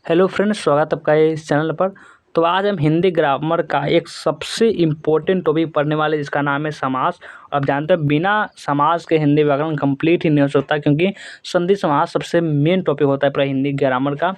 Hello friends, स्वागत है आपका इस चैनल पर। तो आज हम हिंदी ग्रामर का एक सबसे इम्पोर्टेंट टॉपिक पढ़ने वाले जिसका नाम है समास। आप जानते हैं बिना समास के हिंदी व्याकरण कंप्लीट ही नहीं हो सकता, क्योंकि संधि समास सबसे मेन टॉपिक होता है पूरा हिंदी ग्रामर का।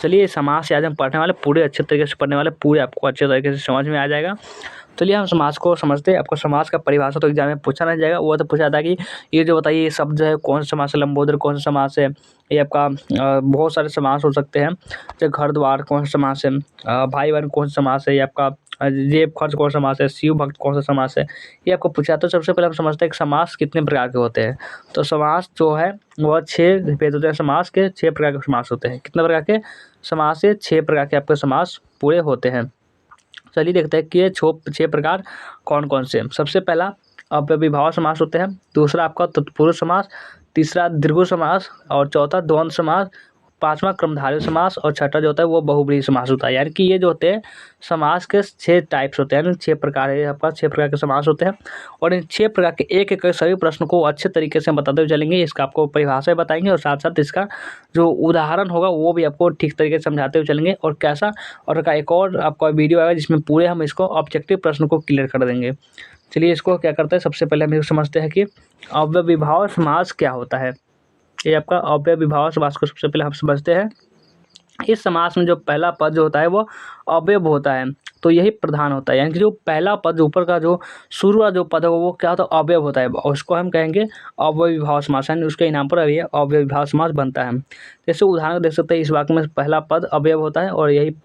चलिए समास आज हम पढ़ने वाले, पूरे अच्छे तरीके से पढ़ने वाले, पूरे आपको अच्छे तरीके से समझ में आ जाएगा। चलिए हम समास को समझते हैं। आपको समास का परिभाषा तो एग्जाम में पूछा नहीं जाएगा, वो तो पूछा था कि ये जो बताइए ये शब्द जो है कौन सा समास है, लंबोदर कौन सा समास है, ये आपका बहुत सारे समास हो सकते हैं। जैसे घर द्वार कौन सा समास है, भाई बहन कौन सा समास है, ये आपका जेब खर्च कौन सा समास है, शिव भक्त कौन सा समास है, ये आपको पूछा। तो सबसे पहले हम समझते हैं कि समास कितने प्रकार के होते हैं। तो समास जो है वह 6 भेद होते हैं। समास के 6 प्रकार के समास होते हैं। कितने प्रकार के समास से 6 प्रकार के आपके समास पूरे होते हैं। चलिए देखते हैं कि ये 6 प्रकार कौन कौन से हैं। सबसे पहला अव्ययीभाव समास होते हैं। दूसरा आपका तत्पुरुष समास, तीसरा दीर्घ समास, और चौथा द्वंद्व समास, पांचवा क्रमधारय समास, और छठा जो होता है वो बहुब्रीहि समास होता है। यानी कि ये जो होते हैं समास के 6 टाइप्स होते हैं, यानी 6 प्रकार है आपका, 6 प्रकार के समास होते हैं। और इन 6 प्रकार के एक एक सभी प्रश्न को अच्छे तरीके से हम बताते हुए चलेंगे। इसका आपको परिभाषा बताएंगे और साथ साथ इसका जो उदाहरण होगा वो भी आपको ठीक तरीके से समझाते हुए चलेंगे। और कैसा और का एक और आपका वीडियो आएगा जिसमें पूरे हम इसको ऑब्जेक्टिव प्रश्न को क्लियर कर देंगे। चलिए इसको क्या करते हैं, सबसे पहले हम ये समझते हैं कि अव्ययीभाव समास क्या होता है। ये आपका अव्ययीभाव समास को सबसे पहले हम समझते हैं। इस समास में जो पहला पद जो होता है वो अव्यय होता है, तो यही प्रधान होता है। यानी कि जो पहला पद ऊपर का जो शुरू का जो पद है वो क्या होता है, अव्यय होता है, और उसको हम कहेंगे अव्ययीभाव समास। यानी उसके नाम पर अभी अव्ययीभाव समास बनता है। जैसे उदाहरण देख सकते हैं, इस वाक्य में पहला पद अव्यय होता है और यही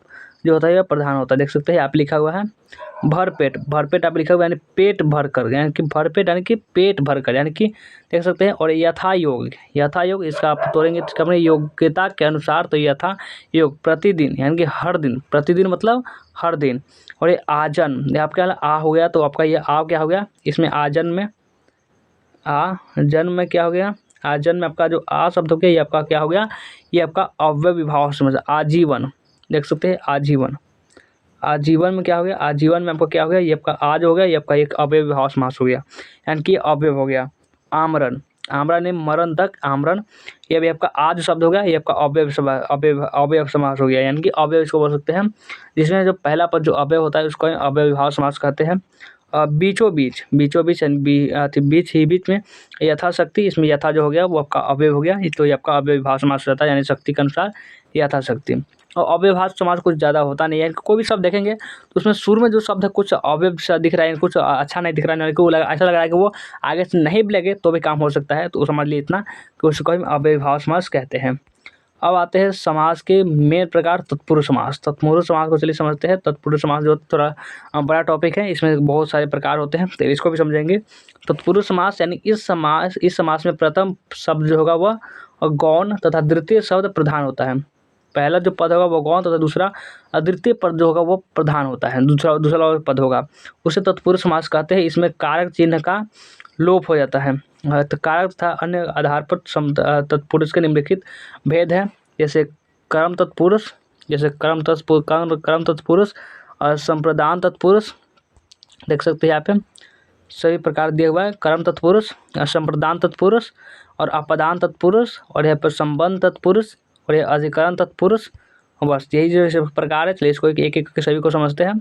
जो होता है यह प्रधान होता है। देख सकते हैं आप लिखा हुआ है भरपेट। भरपेट आप लिखा हुआ है यानी पेट भर कर, यानी कि भरपेट यानी कि पेट भर कर, यानी कि देख सकते हैं। और यथा योग, यथा योग इसका आप तोड़ेंगे तो अपने योग्यता के अनुसार, तो यथा योग प्रतिदिन, यानी कि हर दिन, प्रतिदिन मतलब हर दिन। और ये आजन, ये आपका आ हो गया, तो आपका ये आ क्या हो गया, इसमें आजन में आ जन्म में क्या हो गया, आजन में आपका जो आ शब्द हो गया ये आपका क्या हो गया, ये आपका अव्ययीभाव समझ आजीवन। देख सकते हैं आजीवन, आजीवन में क्या हो गया, आजीवन में आपका क्या हो गया, ये आपका आज हो गया, ये आपका एक अव्ययीभाव समास हो गया, यानी कि अव्यय हो गया। आमरण, आमरण ने मरण तक आमरण, ये भी आपका आज शब्द हो गया, ये आपका अव्यय समास हो गया, यानी कि अव्यय इसको बोल सकते हैं। जिसमें जो पहला पद जो अव्यय होता है उसको अव्ययीभाव समास कहते हैं। बीचों बीच, बीचों बीच बीच ही बीच में यथाशक्ति, इसमें यथा जो हो गया वो आपका अव्यय हो गया, तो ये आपका अव्ययीभाव समास रहता है, यानी शक्ति के अनुसार यथाशक्ति। और अव्ययीभाव समास कुछ ज़्यादा होता नहीं है। कोई भी शब्द देखेंगे तो उसमें शुरू में जो शब्द है कुछ अव्यय सा दिख रहा है, कुछ अच्छा नहीं दिख रहा है, को ऐसा लग रहा है कि वो आगे से नहीं भी लगे तो भी काम हो सकता है, तो समझ लीजिए इतना कि उसको हम अव्ययीभाव समास कहते हैं। अब आते हैं समास के मेन प्रकार, तत्पुरुष समास। तत्पुरुष समास को चलिए समझते हैं। तत्पुरुष समास जो थोड़ा बड़ा टॉपिक है, इसमें बहुत सारे प्रकार होते हैं, तो इसको भी समझेंगे। तत्पुरुष समास यानी इस समास में प्रथम शब्द जो होगा वह गौण तथा द्वितीय शब्द प्रधान होता है। पहला जो पद होगा वो गौण तथा दूसरा द्वितीय पद जो होगा वो प्रधान होता है, दूसरा दूसरा पद होगा, उसे तत्पुरुष समास कहते हैं। इसमें कारक चिन्ह का लोप हो जाता है। तो कारक तथा अन्य आधार पर तत्पुरुष के निम्नलिखित भेद है, जैसे कर्म तत्पुरुष, कर्म तत्पुरुष और संप्रदान तत्पुरुष। देख सकते हैं यहाँ पे सभी प्रकार दिए हुआ है, कर्म तत्पुरुष, संप्रदान तत्पुरुष और अपदान तत्पुरुष, और यहाँ पर संबंध तत्पुरुष और ये अधिकरण तत्पुरुष। बस यही जो प्रकार है, चलिए इसको एक एक सभी को समझते हैं।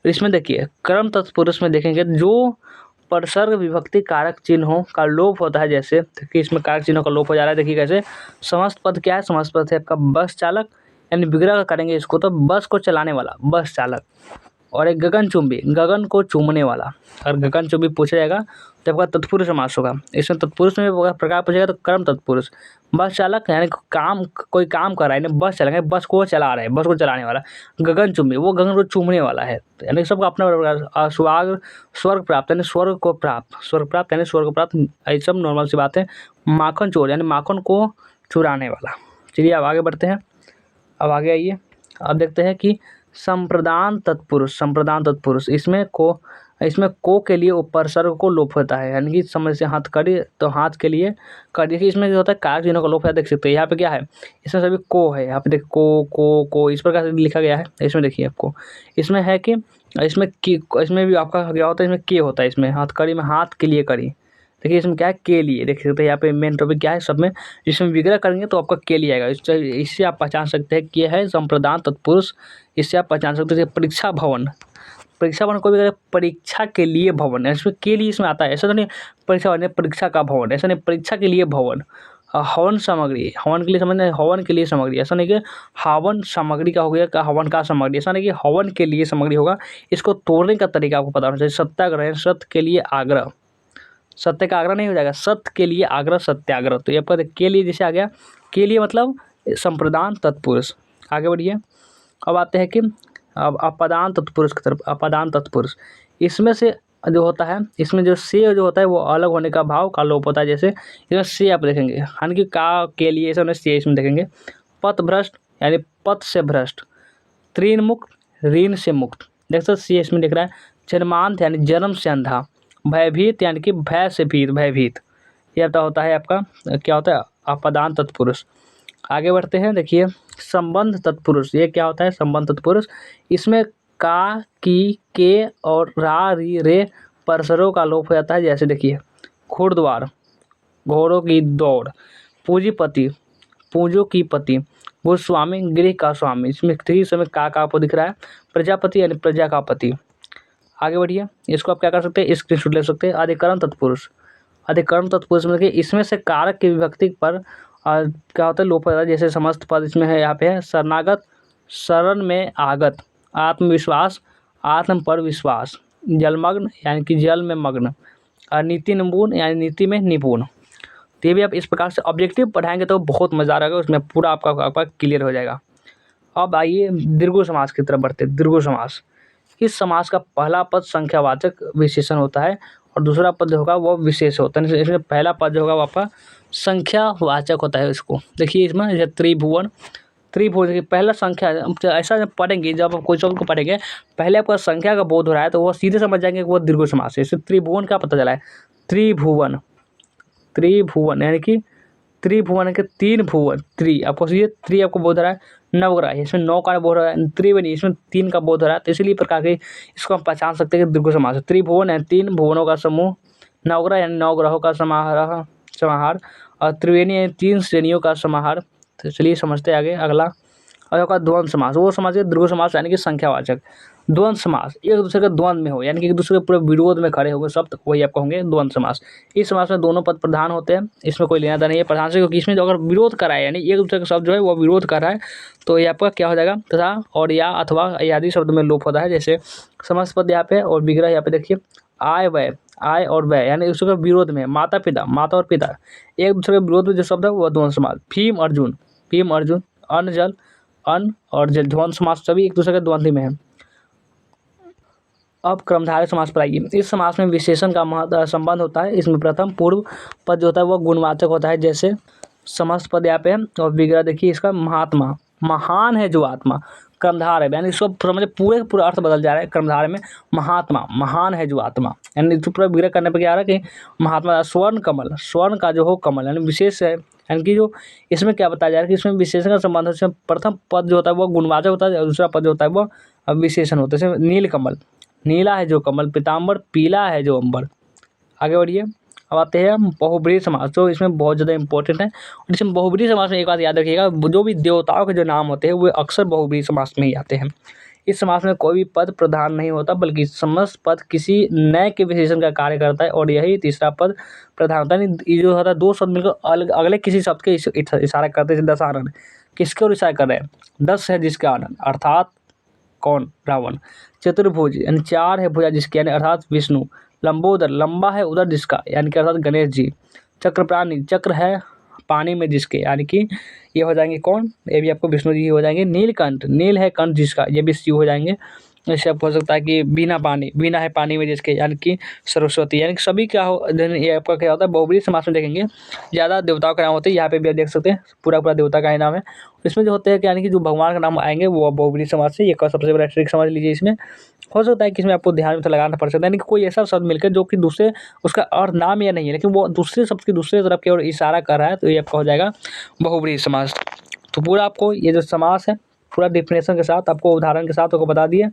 इसमें देखिए कर्म तत्पुरुष में देखेंगे जो परसर्ग विभक्ति कारक चिन्हों का लोप होता है, जैसे कि इसमें कारक चिन्हों का लोप हो जा रहा है। देखिए कैसे, समस्त पद क्या है, समस्त पद है आपका बस चालक, यानी विग्रह करेंगे इसको तो बस को चलाने वाला बस चालक। और एक गगनचुंबी, गगन को चूमने वाला। अगर गगनचुंबी पूछा जाएगा तो आपका तत्पुरुष समास होगा। इसमें तत्पुरुष में प्रकार पूछेगा तो कर्म तत्पुरुष। बस चालक यानी काम, कोई काम कर रहा है, यानी बस चलाएंगे, बस को चला रहा है, बस को चलाने वाला। गगनचुंबी वो गगन को चूमने वाला है, यानी सबका अपना प्रकार। स्वर्ग प्राप्त यानी स्वर्ग को प्राप्त, स्वर्ग प्राप्त यानी स्वर्ग प्राप्त, ये सब नॉर्मल सी बात है। माखन चोर यानी माखन को चुराने वाला। चलिए अब आगे बढ़ते हैं। अब आगे आइए, अब देखते हैं कि संप्रदान तत्पुरुष, संप्रदान तत्पुरुष इसमें को के लिए उपसर्ग को लोप होता है, यानी कि समझ से हाथ करी तो हाथ के लिए कर। देखिए इसमें जो होता है कारक चिन्हों का लोप है, देख सकते हैं यहाँ पे क्या है, इसमें सभी को है, यहाँ पे देखिए को इस प्रकार से लिखा गया है। इसमें देखिए आपको इसमें है कि इसमें भी आपका क्या होता है, इसमें के होता है, इसमें हाथ करी में हाथ के लिए करी। देखिए इसमें क्या है, के लिए। देख सकते हैं यहाँ पे मेन टॉपिक क्या है सब में, इसमें विग्रह करेंगे तो आपका के लिए आएगा। इससे आप पहचान सकते हैं कि यह है संप्रदान तत्पुरुष। इससे आप पहचान सकते हैं परीक्षा भवन। परीक्षा भवन कोई भी परीक्षा के लिए भवन है, इसमें के लिए इसमें आता है, ऐसा तो नहीं परीक्षा भवन है परीक्षा का भवन, ऐसा नहीं, परीक्षा के लिए भवन। हवन सामग्री, हवन के लिए समझना, हवन के लिए सामग्री, ऐसा नहीं कि हवन सामग्री का हो गया का हवन का सामग्री, ऐसा नहीं कि हवन के लिए सामग्री होगा। इसको तोड़ने का तरीका आपको पता होना चाहिए। सत्याग्रह, सत्य के लिए आग्रह, सत्य का आग्रह नहीं हो जाएगा, सत्य के लिए आग्रह, सत्याग्रह। तो ये आपका के लिए जैसे आ गया, के लिए मतलब संप्रदान तत्पुरुष। आगे बढ़िए। अब आते हैं कि अब अपदान तत्पुरुष की तरफ। अपदान तत्पुरुष, इसमें से जो होता है, इसमें जो से जो होता है वो अलग होने का भाव का लोप होता है। जैसे इसमें से आप देखेंगे, यानी कि का के लिए ऐसा होना से, इसमें देखेंगे पथ भ्रष्ट यानी पथ से भ्रष्ट, त्रीन मुक्त ऋण से मुक्त, देख सकते सी इसमें दिख रहा है। जन्मांध यानी जन्म से अंधा, भयभीत यानी कि भय से भीत, भयभीत। यह होता है आपका क्या होता है, अपदान तत्पुरुष। आगे बढ़ते हैं, देखिए संबंध तत्पुरुष। ये क्या होता है, संबंध तत्पुरुष। इसमें का, की, के और रा, री, रे परसरों का लोप हो जाता है। जैसे देखिए घुड़द्वार, घोड़ों की दौड़, पूंजीपति, पूंजों की पति, गोस्वामी, गृह का स्वामी। इसमें थ्री समय का आपको दिख रहा है, प्रजापति यानी प्रजा का पति। आगे बढ़िए, इसको आप क्या कर सकते हैं, स्क्रीनशॉट ले सकते हैं। अधिकरण तत्पुरुष, अधिकरण तत्पुरुष में देखिए इसमें से कारक की विभक्ति पर क्या होता है, लोप होता है। जैसे समस्त पद इसमें है, यहाँ पे है शरणागत, शरण में आगत, आत्मविश्वास, आत्म पर विश्वास, जलमग्न यानी कि जल में मग्न, और नीति निपुण यानी नीति में निपुण। तो ये भी आप इस प्रकार से ऑब्जेक्टिव पढ़ाएंगे तो बहुत मज़ा रहेगा, उसमें पूरा आपका क्लियर हो जाएगा। अब आइए दीर्घ समास की तरफ बढ़ते हैं। दीर्घ समास, इस समास का पहला पद संख्यावाचक विशेषण होता है और दूसरा पद जो होगा वो विशेष होता है। इसमें पहला पद जो होगा वो आपका संख्यावाचक होता है। इसको देखिए इसमें जैसे त्रिभुवन, त्रिभुवन पहला संख्या, ऐसा जब पढ़ेंगे, जब आप कोई शब्द को पढ़ेंगे पहले आपका संख्या का बोध हो रहा है तो वो सीधे समझ जाएंगे कि वो दीर्घ समास है। इससे त्रिभुवन का पता चला है, त्रिभुवन, त्रिभुवन यानी कि त्रिभुवन के तीन भुवन, त्रि आपको ये त्रि आपको बोध रहा है, नवग्रह इसमें नौ का बोध रहा है, त्रिवेणी इसमें तीन का बोध रहा है। तो इसीलिए प्रकार के इसको हम पहचान सकते हैं कि दीर्घ समास है। त्रिभुवन यानी तीन भुवनों का समूह, नवग्रह यानी नौ ग्रहों का समाहार, और त्रिवेणी यानी तीन श्रेणियों का समाहार। तो चलिए समझते हैं आगे अगला। और आपका द्वंद्व समास, वो समास है दीर्घ समास यानी कि संख्यावाचक। द्वंद्व समास एक दूसरे के द्वंद्व में हो, यानी कि एक दूसरे के पूरे विरोध में खड़े होंगे शब्द, वही आपको होंगे द्वंद्व समास। इस समास में दोनों पद प्रधान होते हैं, इसमें कोई लेना देना नहीं है प्रधान से, क्योंकि इसमें जो अगर विरोध कर रहा है यानी एक दूसरे का शब्द जो है वो विरोध कर रहा है तो ये आपका क्या हो जाएगा, तथा और या अथवा आदि शब्द में लोप होता है। जैसे समस्त पद यहाँ पे और विग्रह यहाँ पे देखिए आय व्यय, आय और व्यय यानी उसके विरोध में, माता पिता, माता और पिता एक दूसरे के विरोध में जो शब्द है वो द्वंद्व समास। भीम अर्जुन, भीम अर्जुन, अन्न जल, अन्न और जल, द्वंद्व समास सभी एक दूसरे के द्वंद्व में है। अब क्रमधारय समास पर आइए। इस समास में विशेषण का संबंध होता है। इसमें प्रथम पूर्व पद जो होता है वो गुणवाचक होता है। जैसे समस्त पद यहाँ पे है और विग्रह देखिए इसका महात्मा, महान है जो आत्मा, क्रमधारय यानी सब पूरा अर्थ बदल जा रहा है। क्रमधारय में महात्मा, महान है जो आत्मा, यानी पूरा विग्रह करने पर क्या आ रहा है कि महात्मा। स्वर्ण कमल, स्वर्ण का जो हो कमल यानी विशेष है, यानी कि जो इसमें क्या बताया जा रहा है कि इसमें विशेषण का संबंध है। इसमें प्रथम पद जो होता है वो गुणवाचक होता है और दूसरा पद जो होता है वो विशेषण होता है। जैसे नील कमल, नीला है जो कमल, पीताम्बर पीला है जो अंबर। आगे बढ़िए। अब आते हैं बहुब्रीहि समास, जो इसमें बहुत ज़्यादा इंपॉर्टेंट है। और इसमें बहुब्रीहि समास में एक बात याद रखिएगा, जो भी देवताओं के जो नाम होते हैं वो अक्सर बहुब्रीहि समास में ही आते हैं। इस समास में कोई भी पद प्रधान नहीं होता, बल्कि समस्त पद किसी नए के विशेषण का कार्य करता है और यही तीसरा पद प्रधान होता है। ये जो होता है दो शब्द मिलकर अगले किसी शब्द के इशारा करते हैं। दशानन किसके ओर इशारा कर रहे हैं, 10 है जिसका आनंद अर्थात कौन, रावण। चतुर्भुज यानी चार है भुजा जिसके, यानी अर्थात विष्णु। लंबोदर लंबा है उदर जिसका, यानी कि अर्थात गणेश जी। चक्र प्राणी चक्र है पानी में जिसके, यानी कि ये हो जाएंगे कौन, ये भी आपको विष्णु जी हो जाएंगे। नीलकंठ नील है कंठ जिसका, ये भी शिव हो जाएंगे। जैसे आपको हो सकता है कि बिना पानी, बिना है पानी में जिसके, यानी कि सरस्वती। यानी कि सभी क्या हो, ये आपका क्या होता है बहुब्रीहि समास में देखेंगे ज़्यादा देवताओं का नाम होते हैं। यहाँ पे भी आप देख सकते हैं पूरा देवता का ही नाम है। इसमें जो होते हैं कि यानी कि जो भगवान का नाम आएंगे वो बहुब्रीहि समास से, ये सबसे बड़ा ट्रिक समझ लीजिए। इसमें हो सकता है कि इसमें आपको ध्यान में लगाना पड़ सकता है, यानी कि कोई ऐसा शब्द मिलकर जो कि दूसरे उसका अर्थ नाम या नहीं है लेकिन वो दूसरे शब्द की दूसरे तरफ की ओर इशारा कर रहा है, तो ये आपका हो जाएगा बहुब्रीहि समास। तो पूरा आपको ये जो समास है पूरा डिफिनेशन के साथ आपको उदाहरण के साथ आपको बता दिए।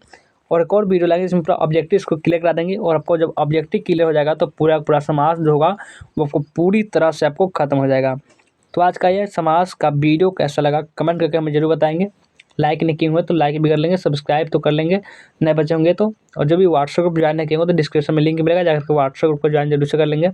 और एक और वीडियो लाएंगे जिसमें पूरा ऑब्जेक्टिव्स को क्लियर करा देंगे, और आपको जब ऑब्जेक्टिव क्लियर हो जाएगा तो पूरा पूरा समास जो होगा वो आपको पूरी तरह से आपको खत्म हो जाएगा। तो आज का ये समास का वीडियो कैसा लगा कमेंट करके हमें जरूर बताएंगे। लाइक नहीं किए हुए तो लाइक भी कर लेंगे, सब्सक्राइब तो कर लेंगे नए बचे होंगे तो। और जो भी व्हाट्सएप ग्रुप ज्वाइन नहीं किए होंगे तो डिस्क्रिप्शन में लिंक मिलेगा, जाकर के व्हाट्सएप ग्रुप को ज्वाइन जरूर से कर लेंगे।